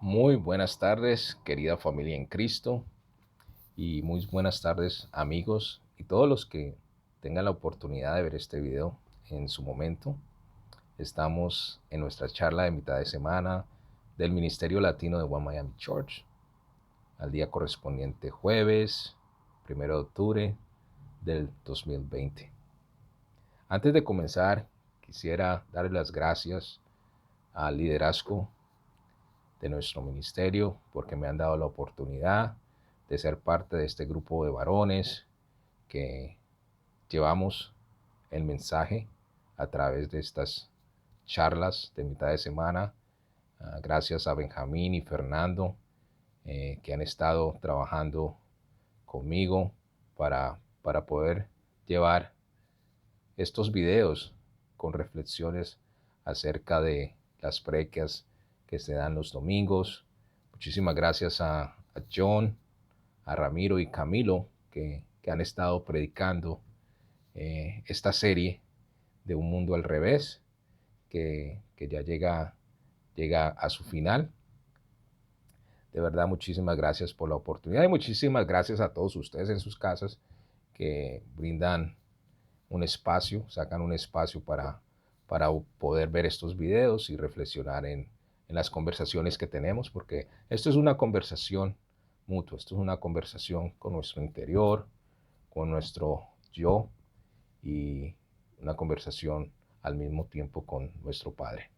Muy buenas tardes, querida familia en Cristo, y muy buenas tardes, amigos, y todos los que tengan la oportunidad de ver este video en su momento. Estamos en nuestra charla de mitad de semana del Ministerio Latino de One Miami Church, al día correspondiente jueves 1 de octubre del 2020. Antes de comenzar, quisiera darle las gracias al liderazgo de nuestro ministerio porque me han dado la oportunidad de ser parte de este grupo de varones que llevamos el mensaje a través de estas charlas de mitad de semana. Gracias a Benjamín y Fernando que han estado trabajando conmigo para poder llevar estos videos con reflexiones acerca de las precas que se dan los domingos. Muchísimas gracias a John, a Ramiro y Camilo que han estado predicando esta serie de Un Mundo al Revés, que ya llega a su final. De verdad, muchísimas gracias por la oportunidad y muchísimas gracias a todos ustedes en sus casas que brindan un espacio, sacan un espacio para poder ver estos videos y reflexionar en las conversaciones que tenemos, porque esto es una conversación mutua, esto es una conversación con nuestro interior, con nuestro yo y una conversación al mismo tiempo con nuestro Padre.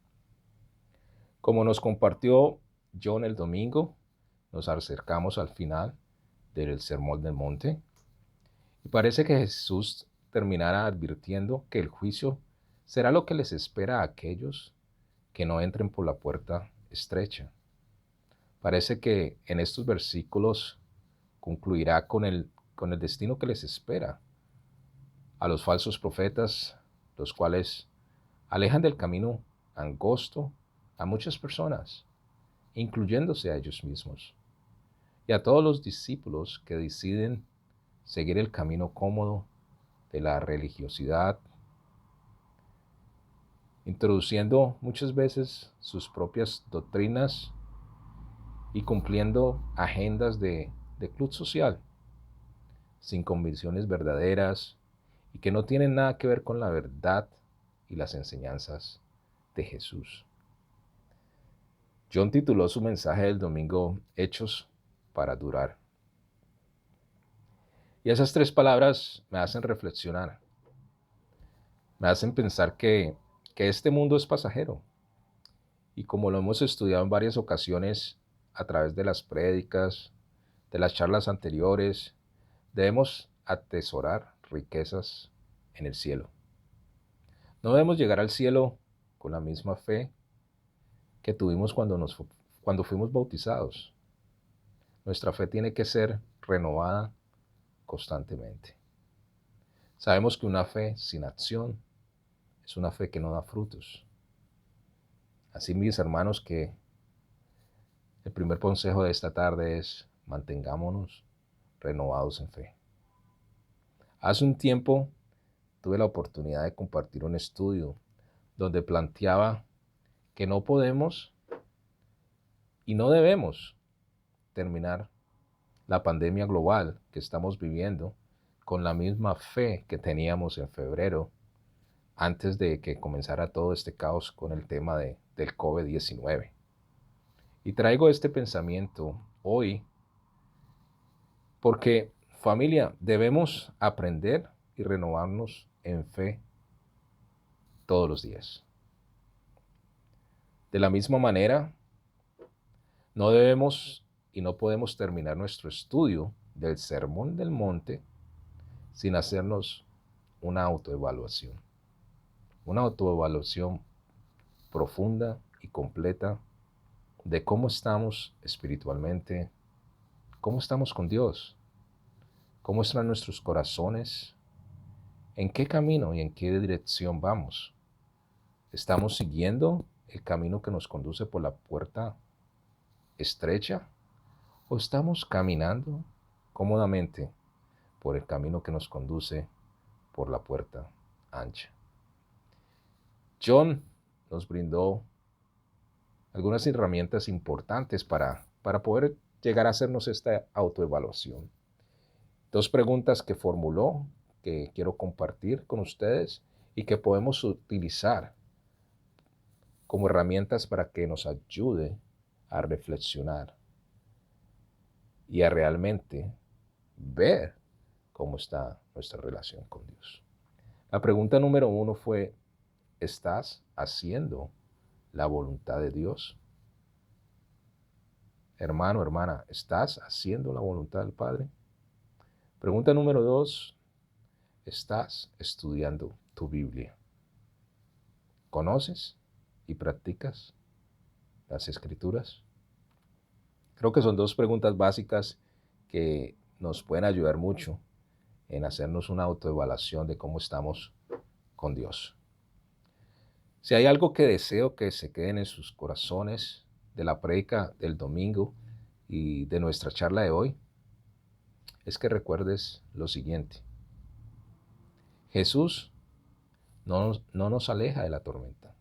Como nos compartió John el domingo, nos acercamos al final del Sermón del Monte y parece que Jesús terminará advirtiendo que el juicio será lo que les espera a aquellos que no entren por la puerta estrecha. Parece que en estos versículos concluirá con el destino que les espera a los falsos profetas, los cuales alejan del camino angosto a muchas personas, incluyéndose a ellos mismos, y a todos los discípulos que deciden seguir el camino cómodo de la religiosidad, introduciendo muchas veces sus propias doctrinas y cumpliendo agendas de club social, sin convicciones verdaderas y que no tienen nada que ver con la verdad y las enseñanzas de Jesús. John tituló su mensaje del domingo Hechos para durar. Y esas tres palabras me hacen reflexionar, me hacen pensar que este mundo es pasajero. Y como lo hemos estudiado en varias ocasiones a través de las prédicas, de las charlas anteriores, debemos atesorar riquezas en el cielo. No debemos llegar al cielo con la misma fe que tuvimos cuando fuimos bautizados. Nuestra fe tiene que ser renovada constantemente. Sabemos que una fe sin acción es una fe que no da frutos. Así, mis hermanos, que el primer consejo de esta tarde es mantengámonos renovados en fe. Hace un tiempo tuve la oportunidad de compartir un estudio donde planteaba que no podemos y no debemos terminar la pandemia global que estamos viviendo con la misma fe que teníamos en febrero antes de que comenzara todo este caos con el tema del COVID-19. Y traigo este pensamiento hoy porque, familia, debemos aprender y renovarnos en fe todos los días. De la misma manera, no debemos y no podemos terminar nuestro estudio del Sermón del Monte sin hacernos una autoevaluación profunda y completa de cómo estamos espiritualmente, cómo estamos con Dios, cómo están nuestros corazones, en qué camino y en qué dirección vamos. ¿Estamos siguiendo el camino que nos conduce por la puerta estrecha o estamos caminando cómodamente por el camino que nos conduce por la puerta ancha? John nos brindó algunas herramientas importantes para poder llegar a hacernos esta autoevaluación. Dos preguntas que formuló, que quiero compartir con ustedes y que podemos utilizar como herramientas para que nos ayude a reflexionar y a realmente ver cómo está nuestra relación con Dios. La pregunta número 1 fue, ¿estás haciendo la voluntad de Dios? Hermano, hermana, ¿estás haciendo la voluntad del Padre? Pregunta número 2, ¿estás estudiando tu Biblia? ¿Conoces y practicas las Escrituras? Creo que son dos preguntas básicas que nos pueden ayudar mucho en hacernos una autoevaluación de cómo estamos con Dios. Si hay algo que deseo que se queden en sus corazones de la prédica del domingo y de nuestra charla de hoy, es que recuerdes lo siguiente. Jesús no nos aleja de la tormenta.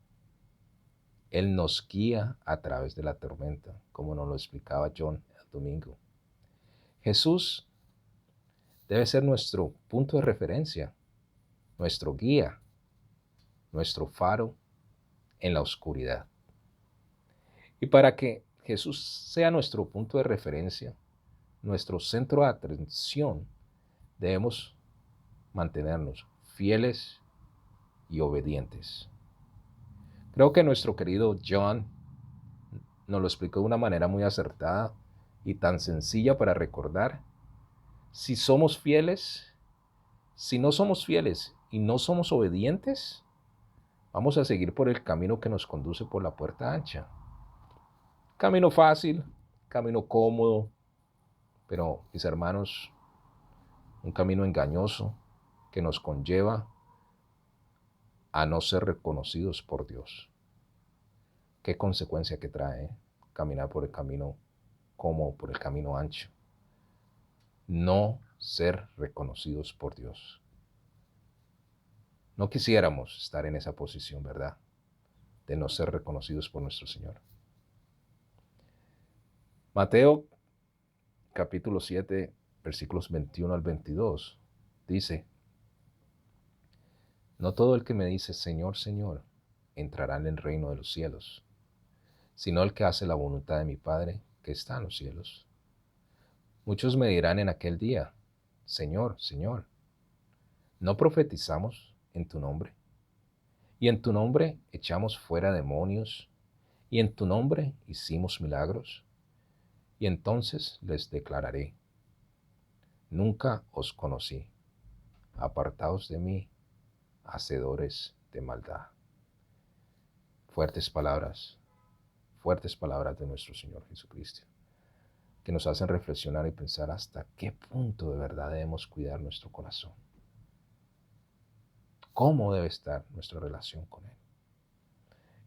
Él nos guía a través de la tormenta, como nos lo explicaba John el domingo. Jesús debe ser nuestro punto de referencia, nuestro guía, nuestro faro en la oscuridad. Y para que Jesús sea nuestro punto de referencia, nuestro centro de atención, debemos mantenernos fieles y obedientes. Creo que nuestro querido John nos lo explicó de una manera muy acertada y tan sencilla para recordar. Si somos fieles, si no somos fieles y no somos obedientes, vamos a seguir por el camino que nos conduce por la puerta ancha. Camino fácil, camino cómodo, pero mis hermanos, un camino engañoso que nos conlleva a no ser reconocidos por Dios. ¿Qué consecuencia que trae caminar por el camino cómodo, por el camino ancho? No ser reconocidos por Dios. No quisiéramos estar en esa posición, ¿verdad? De no ser reconocidos por nuestro Señor. Mateo capítulo 7, versículos 21 al 22, dice, no todo el que me dice Señor, Señor, entrará en el reino de los cielos, sino el que hace la voluntad de mi Padre que está en los cielos. Muchos me dirán en aquel día, Señor, Señor, ¿no profetizamos en tu nombre? Y en tu nombre echamos fuera demonios, y en tu nombre hicimos milagros. Y entonces les declararé, nunca os conocí, apartaos de mí, hacedores de maldad. Fuertes palabras de nuestro Señor Jesucristo, que nos hacen reflexionar y pensar hasta qué punto de verdad debemos cuidar nuestro corazón. ¿Cómo debe estar nuestra relación con Él?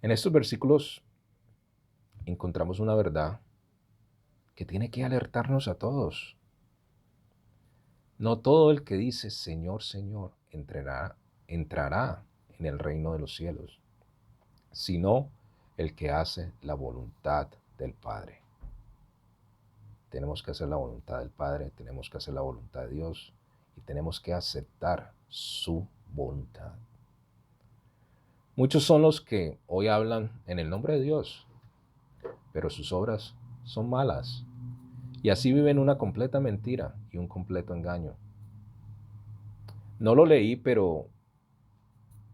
En estos versículos encontramos una verdad que tiene que alertarnos a todos. No todo el que dice Señor, Señor entrará en el reino de los cielos, sino el que hace la voluntad del Padre. Tenemos que hacer la voluntad del Padre, tenemos que hacer la voluntad de Dios y tenemos que aceptar su voluntad. Muchos son los que hoy hablan en el nombre de Dios, pero sus obras son malas y así viven una completa mentira y un completo engaño. No lo leí, pero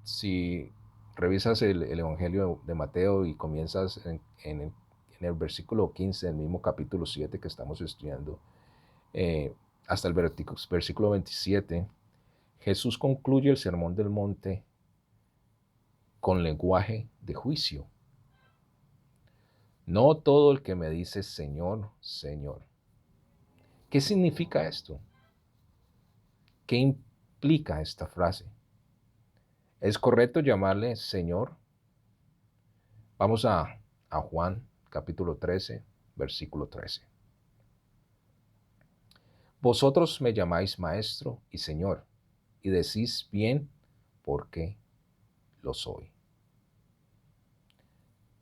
si revisas el Evangelio de Mateo y comienzas en el versículo 15 del mismo capítulo 7 que estamos estudiando, hasta el versículo 27, Jesús concluye el Sermón del Monte con lenguaje de juicio. No todo el que me dice Señor, Señor. ¿Qué significa esto? ¿Qué implica esta frase? ¿Es correcto llamarle Señor? Vamos a Juan capítulo 13, versículo 13. Vosotros me llamáis Maestro y Señor, y decís bien porque lo soy.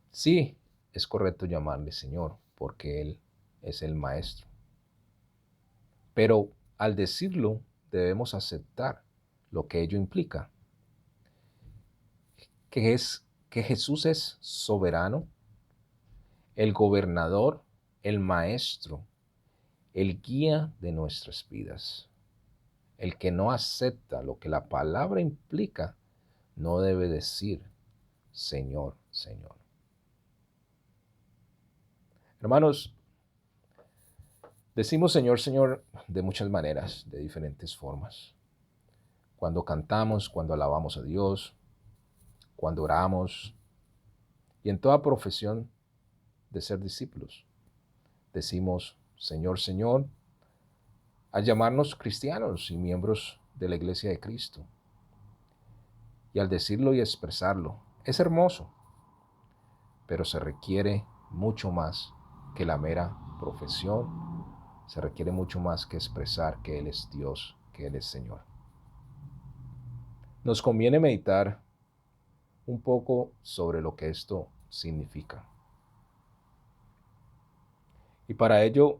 Sí, es correcto llamarle Señor, porque Él es el Maestro. Pero al decirlo, debemos aceptar lo que ello implica, que Jesús es soberano, el gobernador, el Maestro, el guía de nuestras vidas. El que no acepta lo que la palabra implica, no debe decir Señor, Señor. Hermanos, decimos Señor, Señor de muchas maneras, de diferentes formas. Cuando cantamos, cuando alabamos a Dios, cuando oramos y en toda profesión de ser discípulos. Decimos Señor, Señor, al llamarnos cristianos y miembros de la Iglesia de Cristo. Y al decirlo y expresarlo, es hermoso, pero se requiere mucho más que la mera profesión, se requiere mucho más que expresar que Él es Dios, que Él es Señor. Nos conviene meditar un poco sobre lo que esto significa. Y para ello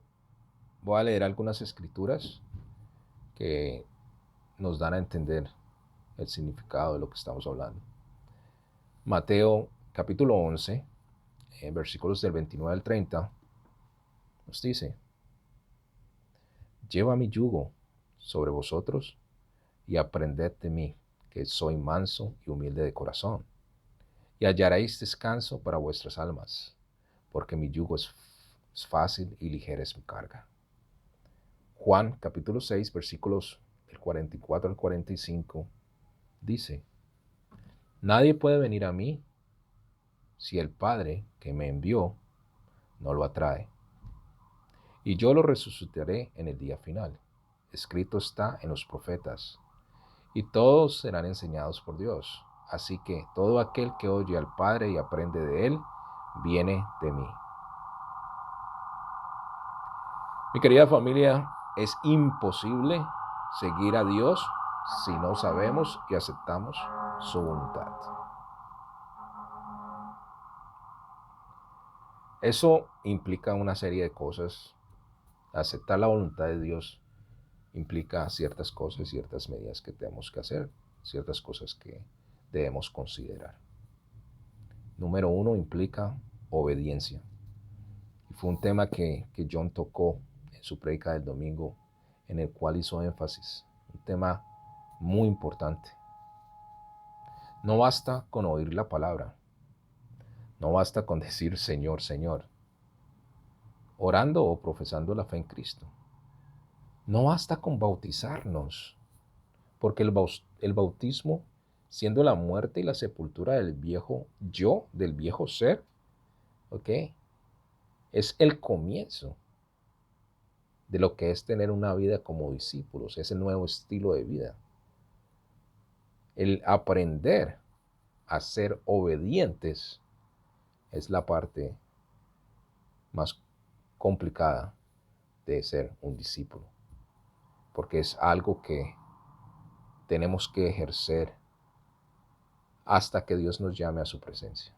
voy a leer algunas escrituras que nos dan a entender el significado de lo que estamos hablando. Mateo capítulo 11, versículos del 29 al 30, nos dice: Lleva mi yugo sobre vosotros y aprended de mí, que soy manso y humilde de corazón, y hallaréis descanso para vuestras almas, porque mi yugo es fácil y ligera es mi carga. Juan capítulo 6, versículos del 44 al 45, dice: Nadie puede venir a mí si el Padre que me envió no lo atrae, y yo lo resucitaré en el día final. Escrito está en los profetas, y todos serán enseñados por Dios. Así que todo aquel que oye al Padre y aprende de Él, viene de mí. Mi querida familia, es imposible seguir a Dios si no sabemos y aceptamos su voluntad. Eso implica una serie de cosas. Aceptar la voluntad de Dios implica ciertas cosas, ciertas medidas que tenemos que hacer, ciertas cosas que debemos considerar. Número uno, implica obediencia. Y fue un tema que John tocó en su prédica del domingo, en el cual hizo énfasis. Un tema muy importante. No basta con oír la palabra. No basta con decir Señor, Señor, orando o profesando la fe en Cristo. No basta con bautizarnos, porque el bautismo, siendo la muerte y la sepultura del viejo yo, del viejo ser, ¿ok?, es el comienzo de lo que es tener una vida como discípulos, ese nuevo estilo de vida. El aprender a ser obedientes es la parte más complicada de ser un discípulo, porque es algo que tenemos que ejercer hasta que Dios nos llame a su presencia.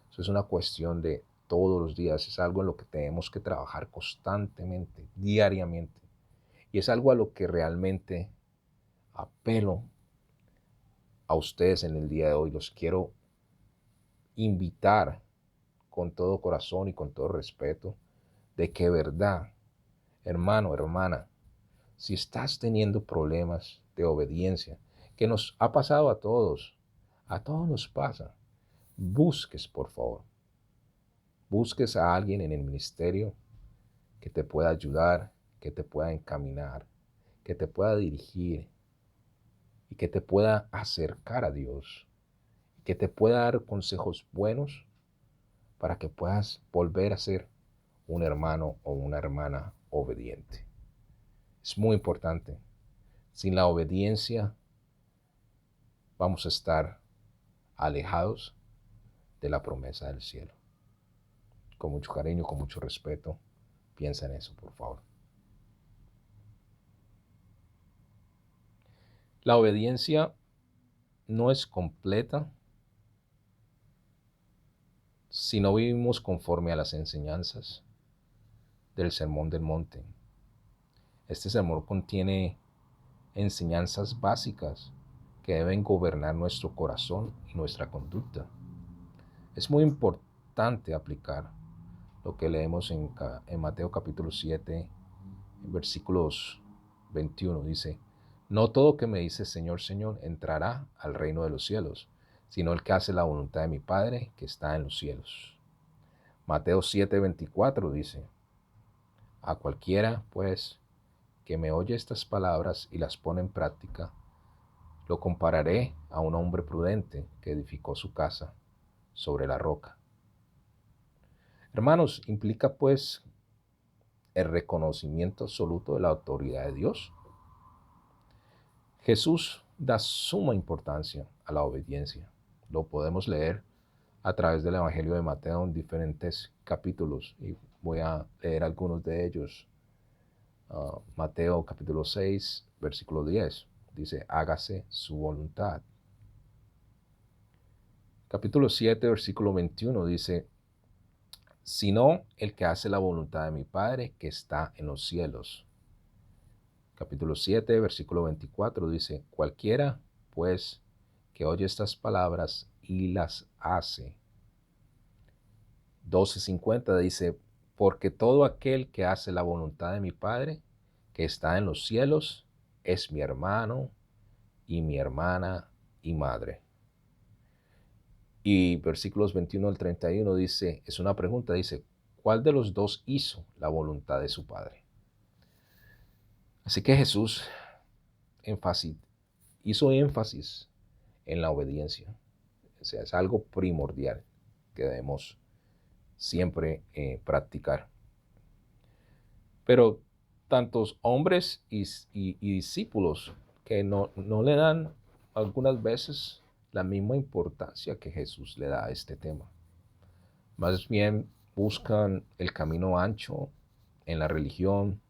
Eso es una cuestión de todos los días, es algo en lo que tenemos que trabajar constantemente, diariamente, y es algo a lo que realmente apelo a ustedes en el día de hoy. Los quiero invitar con todo corazón y con todo respeto de que, verdad, hermano, hermana, si estás teniendo problemas de obediencia, que nos ha pasado a todos nos pasa, busques, por favor, busques a alguien en el ministerio que te pueda ayudar, que te pueda encaminar, que te pueda dirigir y que te pueda acercar a Dios, que te pueda dar consejos buenos para que puedas volver a ser un hermano o una hermana obediente. Es muy importante. Sin la obediencia vamos a estar alejados de la promesa del cielo. Con mucho cariño, con mucho respeto, piensa en eso, por favor. La obediencia no es completa si no vivimos conforme a las enseñanzas del Sermón del Monte. Este sermón contiene enseñanzas básicas que deben gobernar nuestro corazón y nuestra conducta. Es muy importante aplicar lo que leemos en Mateo capítulo 7, versículos 21. Dice: no todo que me dice Señor, Señor entrará al reino de los cielos, sino el que hace la voluntad de mi Padre que está en los cielos. Mateo 7, 24 dice: a cualquiera, pues, que me oye estas palabras y las pone en práctica, lo compararé a un hombre prudente que edificó su casa sobre la roca. Hermanos, implica pues el reconocimiento absoluto de la autoridad de Dios. Jesús da suma importancia a la obediencia. Lo podemos leer a través del Evangelio de Mateo en diferentes capítulos y voy a leer algunos de ellos. Mateo capítulo 6, versículo 10, dice: hágase su voluntad. Capítulo 7, versículo 21 dice: sino el que hace la voluntad de mi Padre que está en los cielos. Capítulo 7, versículo 24 dice: cualquiera, pues, que oye estas palabras y las hace. 12:50 dice: porque todo aquel que hace la voluntad de mi Padre que está en los cielos es mi hermano y mi hermana y madre. Y versículos 21 al 31 dice, es una pregunta, dice: ¿cuál de los dos hizo la voluntad de su Padre? Así que Jesús hizo énfasis en la obediencia. O sea, es algo primordial que debemos siempre practicar. Pero tantos hombres y discípulos que no le dan algunas veces la misma importancia que Jesús le da a este tema. Más bien buscan el camino ancho en la religión,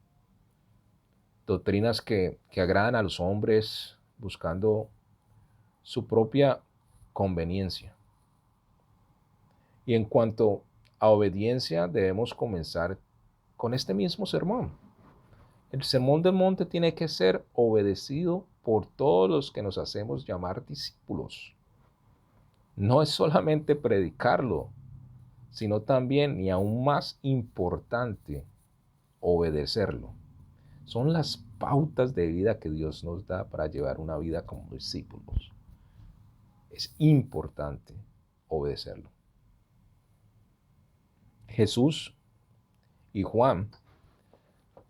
doctrinas que agradan a los hombres buscando su propia conveniencia. Y en cuanto a obediencia, debemos comenzar con este mismo sermón. El sermón del monte tiene que ser obedecido por todos los que nos hacemos llamar discípulos. No es solamente predicarlo, sino también, y aún más importante, obedecerlo. Son las pautas de vida que Dios nos da para llevar una vida como discípulos. Es importante obedecerlo. Jesús y Juan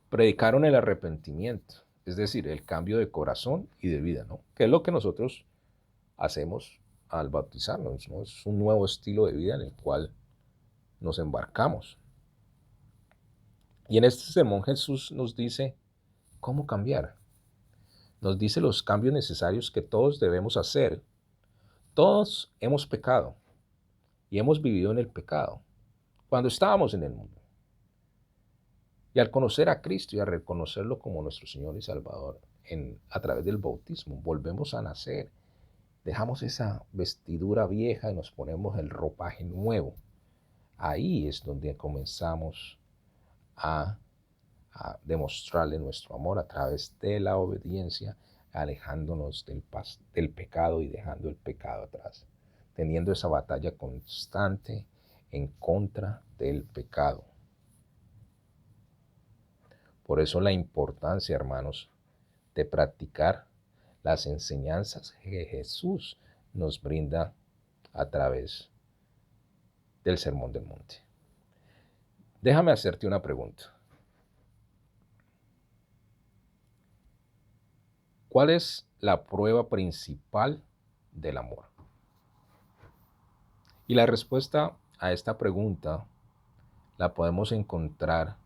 predicaron el arrepentimiento, es decir, el cambio de corazón y de vida, ¿no? Que es lo que nosotros hacemos al bautizarnos, ¿no? Es un nuevo estilo de vida en el cual nos embarcamos. Y en este sermón Jesús nos dice cómo cambiar. Nos dice los cambios necesarios que todos debemos hacer. Todos hemos pecado y hemos vivido en el pecado cuando estábamos en el mundo. Y al conocer a Cristo y a reconocerlo como nuestro Señor y Salvador a través del bautismo, volvemos a nacer. Dejamos esa vestidura vieja y nos ponemos el ropaje nuevo. Ahí es donde comenzamos a demostrarle nuestro amor a través de la obediencia, alejándonos del pecado y dejando el pecado atrás, teniendo esa batalla constante en contra del pecado. Por eso la importancia, hermanos, de practicar las enseñanzas que Jesús nos brinda a través del Sermón del Monte. Déjame hacerte una pregunta. ¿Cuál es la prueba principal del amor? Y la respuesta a esta pregunta la podemos encontrar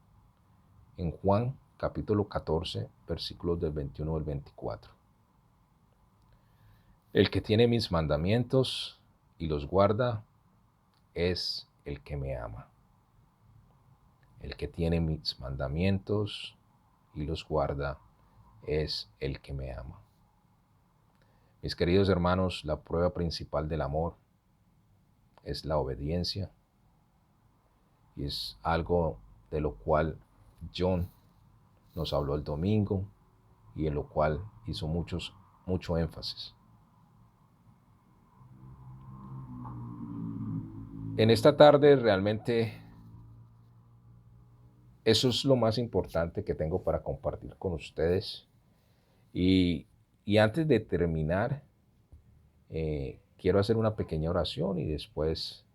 en Juan capítulo 14, versículos del 21 al 24. El que tiene mis mandamientos y los guarda es el que me ama. El que tiene mis mandamientos y los guarda es el que me ama. Mis queridos hermanos, la prueba principal del amor es la obediencia y es algo de lo cual John nos habló el domingo y en lo cual hizo mucho énfasis. En esta tarde realmente eso es lo más importante que tengo para compartir con ustedes. Y, y antes de terminar, quiero hacer una pequeña oración y después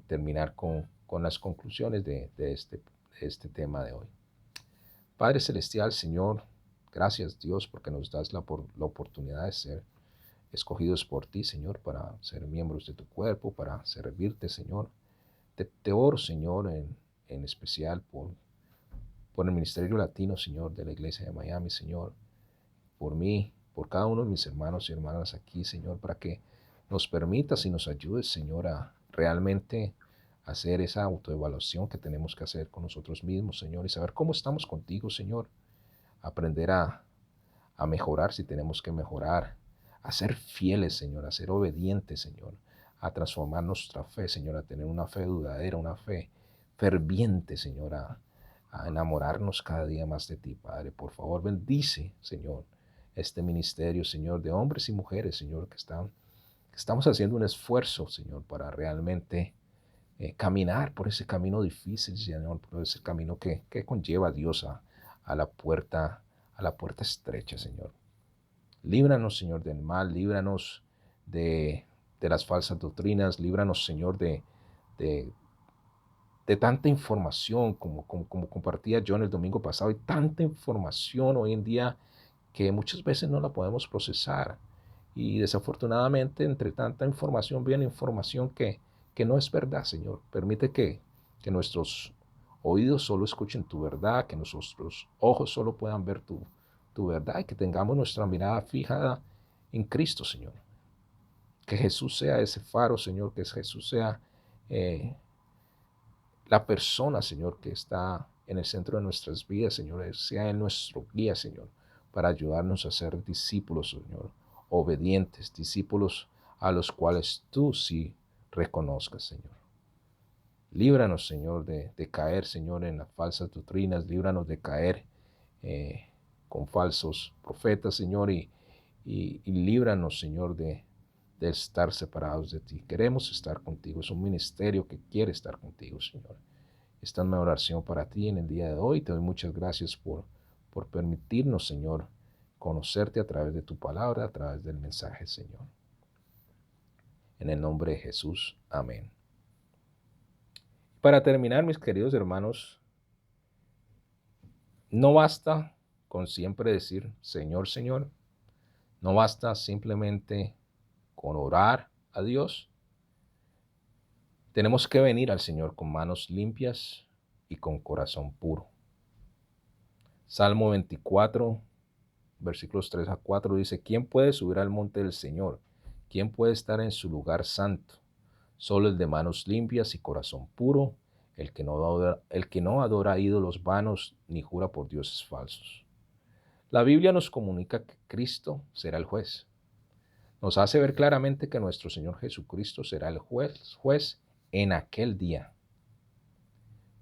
terminar con las conclusiones de este tema de hoy. Padre Celestial, Señor, gracias Dios porque nos das la oportunidad de ser escogidos por ti, Señor, para ser miembros de tu cuerpo, para servirte, Señor. Te oro, Señor, en especial por el Ministerio Latino, Señor, de la Iglesia de Miami, Señor, por mí, por cada uno de mis hermanos y hermanas aquí, Señor, para que nos permitas y nos ayudes, Señor, a realmente hacer esa autoevaluación que tenemos que hacer con nosotros mismos, Señor, y saber cómo estamos contigo, Señor. Aprender a mejorar si tenemos que mejorar, a ser fieles, Señor, a ser obedientes, Señor, a transformar nuestra fe, Señor, a tener una fe duradera, una fe ferviente, Señor, a enamorarnos cada día más de ti, Padre. Por favor, bendice, Señor, este ministerio, Señor, de hombres y mujeres, Señor, que estamos haciendo un esfuerzo, Señor, para realmente caminar por ese camino difícil, Señor, por ese camino que conlleva a Dios a a la puerta estrecha, Señor. Líbranos, Señor, del mal, líbranos de las falsas doctrinas, líbranos, Señor, de, de tanta información como compartía John el domingo pasado, y tanta información hoy en día que muchas veces no la podemos procesar. Y desafortunadamente, entre tanta información, viene información que no es verdad, Señor. Permite que nuestros oídos solo escuchen tu verdad, que nuestros ojos solo puedan ver tu verdad y que tengamos nuestra mirada fijada en Cristo, Señor. Que Jesús sea ese faro, Señor, que Jesús sea eh, la persona, Señor, que está en el centro de nuestras vidas, Señor, sea en nuestro guía, Señor, para ayudarnos a ser discípulos, Señor, obedientes, discípulos a los cuales tú sí reconozcas, Señor. Líbranos, Señor, de caer, Señor, en las falsas doctrinas, líbranos de caer con falsos profetas, Señor, y líbranos, Señor, de estar separados de ti. Queremos estar contigo, es un ministerio que quiere estar contigo, Señor. Esta es mi oración para ti en el día de hoy. Te doy muchas gracias por permitirnos, Señor, conocerte a través de tu palabra, a través del mensaje, Señor. En el nombre de Jesús. Amén. Para terminar, mis queridos hermanos, no basta con siempre decir Señor, Señor. No basta simplemente con orar a Dios. Tenemos que venir al Señor con manos limpias y con corazón puro. Salmo 24, versículos 3 a 4 dice, ¿quién puede subir al monte del Señor? ¿Quién puede estar en su lugar santo? Solo el de manos limpias y corazón puro, el que no adora ídolos vanos ni jura por dioses falsos. La Biblia nos comunica que Cristo será el juez. Nos hace ver claramente que nuestro Señor Jesucristo será el juez en aquel día.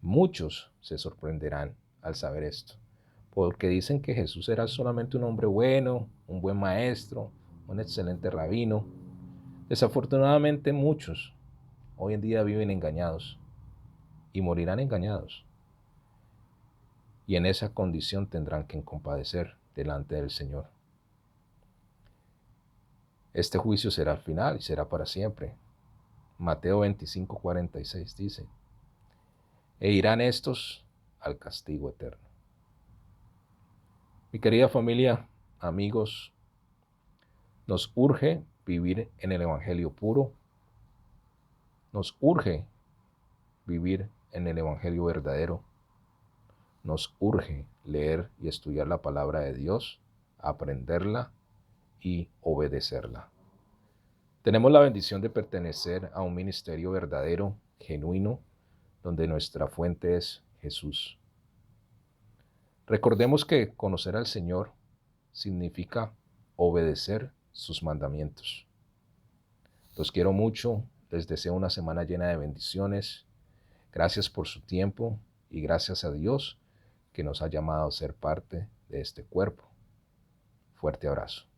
Muchos se sorprenderán al saber esto, porque dicen que Jesús era solamente un hombre bueno, un buen maestro, un excelente rabino. Desafortunadamente muchos hoy en día viven engañados y morirán engañados. Y en esa condición tendrán que compadecer delante del Señor. Este juicio será al final y será para siempre. Mateo 25:46 dice, e irán estos al castigo eterno. Mi querida familia, amigos, nos urge vivir en el Evangelio puro. Nos urge vivir en el Evangelio verdadero. Nos urge leer y estudiar la palabra de Dios, aprenderla y obedecerla. Tenemos la bendición de pertenecer a un ministerio verdadero, genuino, donde nuestra fuente es Jesús. Recordemos que conocer al Señor significa obedecer sus mandamientos. Los quiero mucho, les deseo una semana llena de bendiciones. Gracias por su tiempo y gracias a Dios que nos ha llamado a ser parte de este cuerpo. Fuerte abrazo.